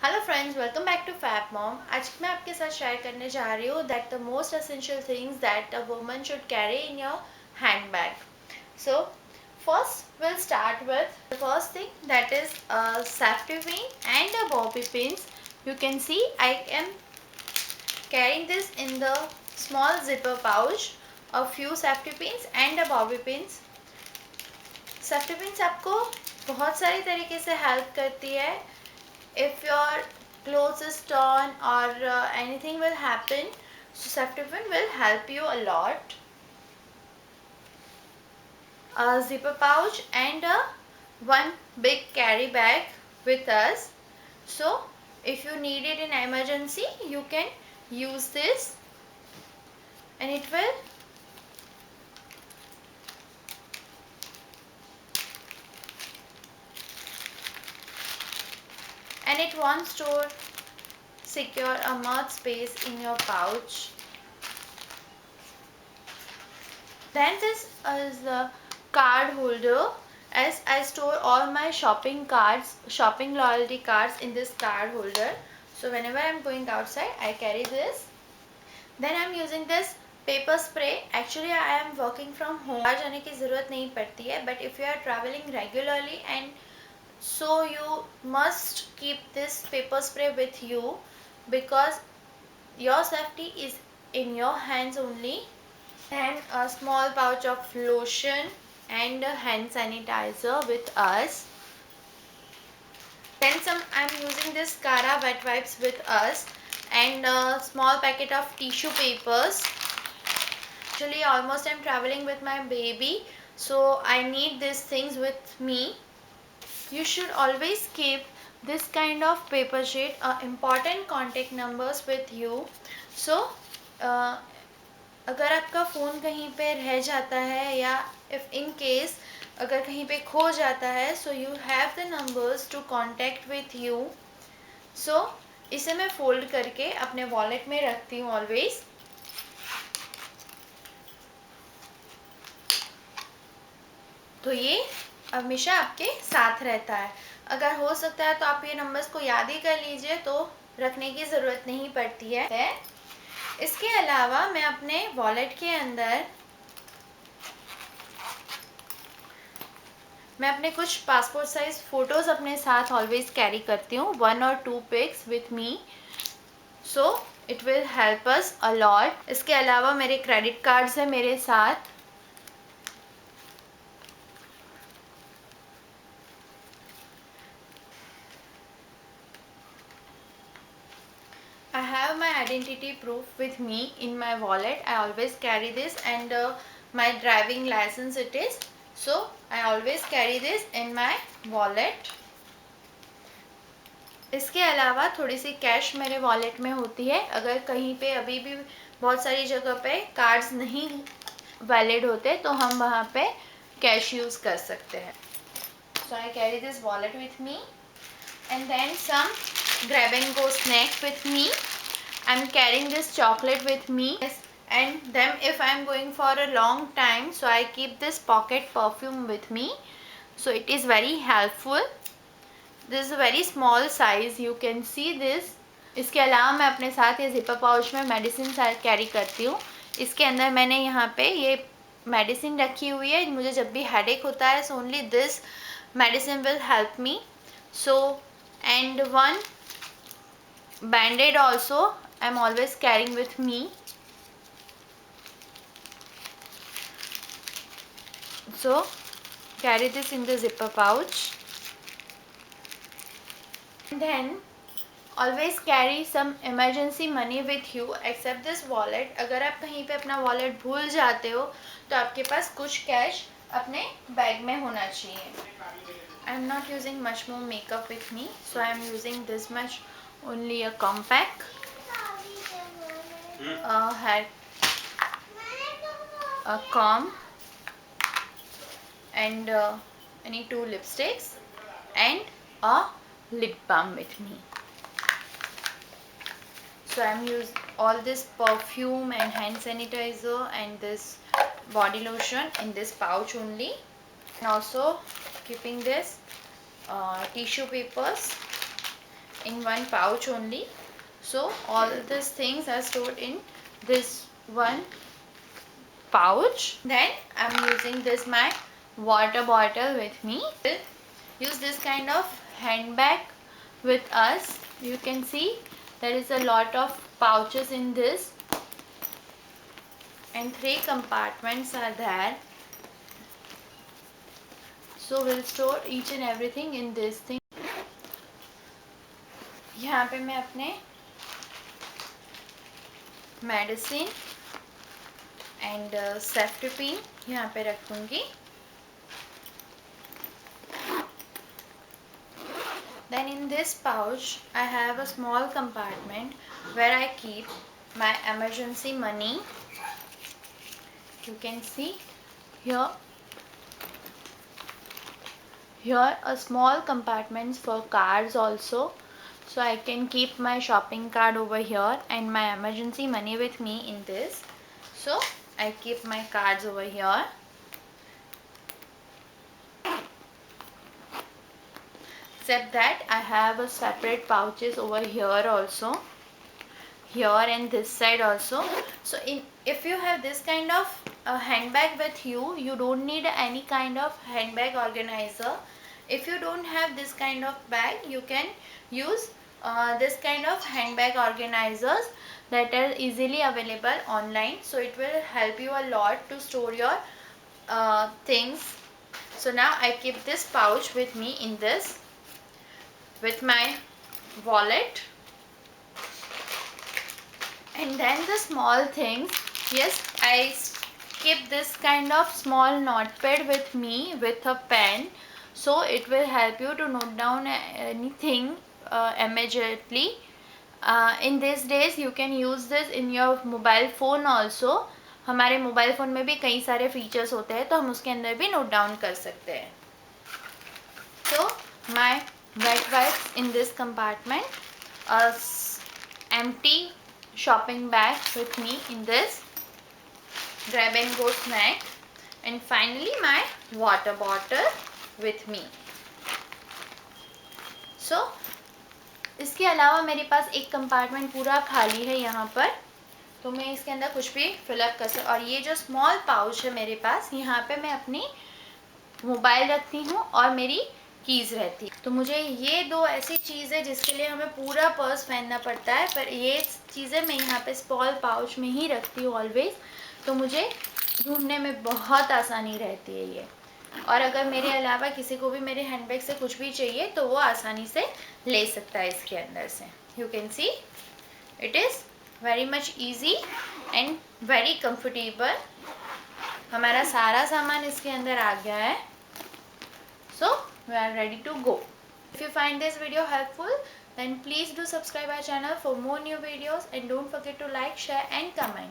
Hello friends, welcome back to Fab Mom. आज मैं आपके साथ शेयर करने जा रही हूँ that the most essential things that a woman should carry in your hand bag. So first we'll start with the first thing, that is a safety pin and a bobby pins. You can see I am carrying this in the small zipper pouch, a few safety pins and a bobby pins. Safety pins आपको बहुत सारी तरीके से help करती है. If your clothes is torn or anything will happen, so safety pin will help you a lot. A zipper pouch and one big carry bag with us. So if you need it in emergency, you can use this and it won't store secure a much space in your pouch. Then this is the card holder, as I store all my shopping cards, shopping loyalty cards in this card holder. So whenever I'm going outside, I carry this. Then I'm using this paper spray. Actually I am working from home, बाहर जाने की ज़रूरत नहीं पड़ती है, but if you are traveling regularly and so you must keep this paper spray with you, because your safety is in your hands only. And a small pouch of lotion and a hand sanitizer with us. Then I'm using this Cara wet wipes with us and a small packet of tissue papers. Actually almost I'm traveling with my baby, so I need these things with me. You should always keep this kind of paper sheet, important contact numbers with you. So अगर आपका phone कहीं पे रह जाता है या if in case अगर कहीं पे खो जाता है, so you have the numbers to contact with you. So इसे मैं फोल्ड करके अपने वॉलेट में रखती हूँ ऑलवेज. तो ये हमेशा आपके साथ रहता है. अगर हो सकता है तो आप ये नंबर्स को याद ही कर लीजिए, तो रखने की ज़रूरत नहीं पड़ती है. इसके अलावा मैं अपने वॉलेट के अंदर मैं अपने कुछ पासपोर्ट साइज फ़ोटोज़ अपने साथ ऑलवेज कैरी करती हूँ, 1 or 2 pics with me. So it will help us a lot. इसके अलावा मेरे क्रेडिट कार्ड्स हैं मेरे साथ. I have my identity proof with me in my wallet. I always carry this, and my driving license it is. So I always carry this in my wallet. इसके अलावा थोड़ी सी cash मेरे wallet में होती है. अगर कहीं पे अभी भी बहुत सारी जगह पे कार्ड्स नहीं वैलिड होते, तो हम वहाँ पे कैश यूज़ कर सकते हैं. So I carry this wallet with me, and then some grab and go snack with me. I'm carrying this chocolate with me, and then if I'm going for a long time, so I keep this pocket perfume with me. So it is very helpful. This is a very small size, you can see this. इसके अलावा मैं अपने साथ ये zipper pouch में medicine carry करती हूँ. इसके अंदर मैंने यहाँ पे ये मेडिसिन रखी हुई है. मुझे जब भी हेडेक होता है, so only this medicine will help me. So, and one band-aid also I'm always carrying with me. So carry this in the zipper pouch, and then always carry some emergency money with you except this wallet. अगर आप कहीं पे अपना wallet भूल जाते हो, तो आपके पास कुछ कैश अपने बैग में होना चाहिए. I am not using much more makeup with me, so I am using this much only, a compact, a hair, a comb, and any 2 lipsticks and a lip balm with me. So I am using all this perfume and hand sanitizer and this body lotion in this pouch only, and also keeping this tissue papers in one pouch only. So all these things are stored in this one pouch. Then I'm using this my water bottle with me. Use this kind of handbag with us. You can see there is a lot of pouches in this and 3 compartments are there. So we'll store each and everything in this thing. यहाँ पे मैं अपने medicine and सेफ्टिपिन यहाँ पे रखूँगी. Then in this pouch I have a small compartment where I keep my emergency money. You can see here a small compartments for cards also. So I can keep my shopping card over here and my emergency money with me in this. So I keep my cards over here. Except that I have a separate pouches over here also, here and this side also. So if you have this kind of handbag with you, you don't need any kind of handbag organizer. If you don't have this kind of bag, you can use this kind of handbag organizers that are easily available online. So it will help you a lot to store your things. So now I keep this pouch with me in this, with my wallet. And then the small things, yes, I keep this kind of small notepad with me with a pen, so it will help you to note down anything immediately. In these days you can use this in your mobile phone also. हमारे mobile phone में भी कई सारे features होते हैं, तो हम उसके अंदर भी नोट डाउन कर सकते हैं. So my wet wipes in this compartment, a empty shopping bag with me in this, grab and go snack, and finally my water bottle with me. So इसके अलावा मेरे पास एक कंपार्टमेंट पूरा खाली है यहाँ पर, तो मैं इसके अंदर कुछ भी फिलअप कर सकती. और ये जो स्मॉल पाउच है मेरे पास, यहाँ पे मैं अपनी मोबाइल रखती हूँ और मेरी कीज़ रहती है. तो मुझे ये 2 ऐसी चीज़ है जिसके लिए हमें पूरा पर्स पहनना पड़ता है, पर ये चीज़ें मैं यहाँ पे स्मॉल पाउच में ही रखती हूँ ऑलवेज. तो मुझे ढूंढने में बहुत आसानी रहती है ये. और अगर मेरे अलावा किसी को भी मेरे हैंडबैग से कुछ भी चाहिए तो वो आसानी से ले सकता है इसके अंदर से. You can see it is very much easy and very comfortable. हमारा सारा सामान इसके अंदर आ गया है. So we are ready to go. If you find this video helpful, then please do subscribe our channel for more new videos and don't forget to like, share and comment.